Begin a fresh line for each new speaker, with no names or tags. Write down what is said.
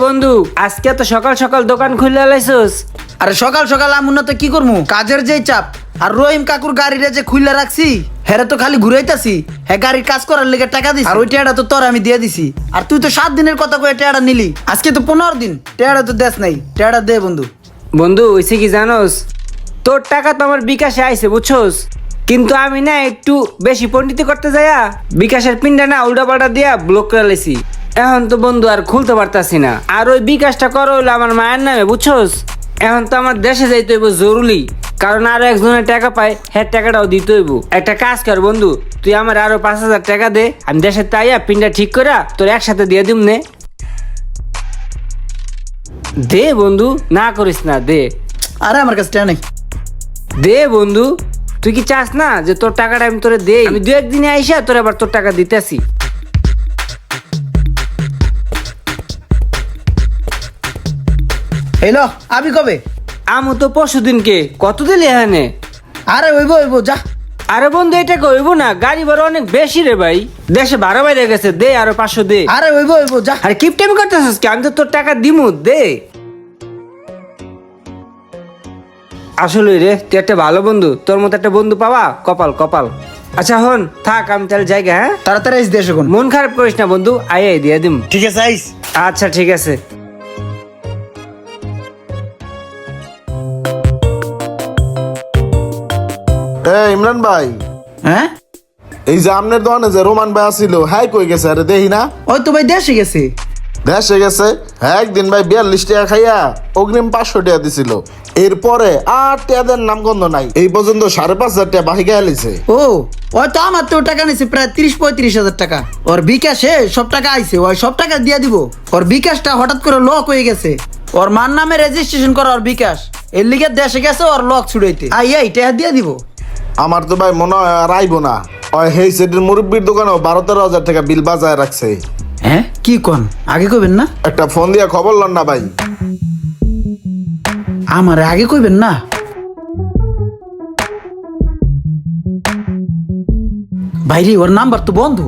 বন্ধু আজকে তো সকাল সকাল দোকান খুলে লাইছস।
আরে সকাল সকাল আমুন না তো কি করবো, কাজের যেই চাপ। আর রহিম কাকুর গাড়িটা যে খুলে রাখছি, হেরে তো খালি ঘুরাইতাছি। হ্যাঁ, গাড়ির কাজ করার লেগে টাকা দিছি, আর ওই টেয়াটা তো তোর আমি দিয়ে দিছি। আর তুই তো 7 দিনের কথা কয়ে টেয়াটা নিলি, আজকে তো 15 দিন, টেয়াটা তো দেশ নাই। টেয়াটা দে বন্ধু।
বন্ধু হইছে কি জানোস, তোর টাকা তো আমার বিকাশে আইছে বুঝছস, কিন্তু আমি না একটু বেশি পণ্ডিতি করতে যাইয়া বিকাশের পিনটা না উল্টা পাল্টা দিয়া ব্লক করে লেছি। এখন তো বন্ধু আর খুলতে পারতাছি না। আর ওই বিকাশটা করো হইলো আমার মায়ের নামে বুঝছস। এখন তো আমার দেশে যাইতে হইব জরুরি, কারণ আরো একজনের টাকা পায়, হ্যাঁ টাকাটাও দিতে হইব। একটা কাজ কর বন্ধু, তুই আমার আরো 5,000 টাকা দে, আমি দেশে তাইয়া পিনটা ঠিক করে তোর একসাথে দিয়ে দিম নে। দে বন্ধু, না করিস না, দে
আরে আমার কাছে টেয়া নেই।
দে বন্ধু। তুই কি চাস না যে তোর টাকাটা আমি তোরে দেই? আমি 2-1 দিনে আইসা তোর আবার তোর টাকা দিতেছি।
হইলো আবি কবে?
আমু তো পরশু দিনকে কত দিলি এখানে?
আরে হইব হইব, যা।
আরে বন্ধু এটা কইব না, গাড়ি ভাড়া অনেক বেশি রে ভাই, দেশে ভাড়া বাইরে গেছে, দে আরো 500 দে।
আরে হইব হইব, যা।
আরে কিপটেমি করতেছিস কি? আমি তো তোর টাকা দিমু, দে। আসলে রে তুই একটা ভালো বন্ধু, তোর মতো একটা বন্ধু পাওয়া কপাল কপাল। আচ্ছা হন থাক, আমি তাহলে জায়গা, হ্যাঁ
তাড়াতাড়ি আইস দেশ এখন।
মন খারাপ করিস না বন্ধু, আই দিয়ে দিম।
ঠিক আছে, আইস।
আচ্ছা ঠিক আছে।
ইমরান ভাই,
হ্যাঁ,
এই যে আমনের দোকানে যে রোমান ভাই আসিল, হ্যাঁ কই গেছে? আরে দেখি না।
ওই তো ভাই দেশে গেছে।
দেশে গেছে? হ্যাঁ, একদিন ভাই 42 টাকা খাইয়া অগ্রিম 500 টাকা দিছিল। এরপরে আর টাকাদের নাম গন্ধ নাই, এই পর্যন্ত 5,500 টাকা বাহি গায়ে লিছে।
ও, ওই তো আমার তো টাকা নিছে প্রায় 30-35 হাজার টাকা। ওর বিকাশে সব টাকা আইছে, ওই সব টাকা দিয়ে দিব। ওর বিকাশটা হঠাৎ করে লক হয়ে গেছে। ওর মার নামে রেজিস্ট্রেশন করা ওর বিকাশ, এর লিগে দেশে গেছে ওর লক ছুড়াইতে। এই টাকা দিয়ে দিব।
আমার তো ভাই মনে হয় আর আইবো না। ওই হেই সেটের মুরব্বির দোকানেও 12-13 হাজার টাকা বিল বাজায় রাখছে।
হ্যাঁ, কি কোন? আগে কইবেন না?
একটা ফোন দিয়া খবর লন না ভাই।
আমার আগে কইবেন না? ভাইরে ওর নাম্বার তো বন্ধ।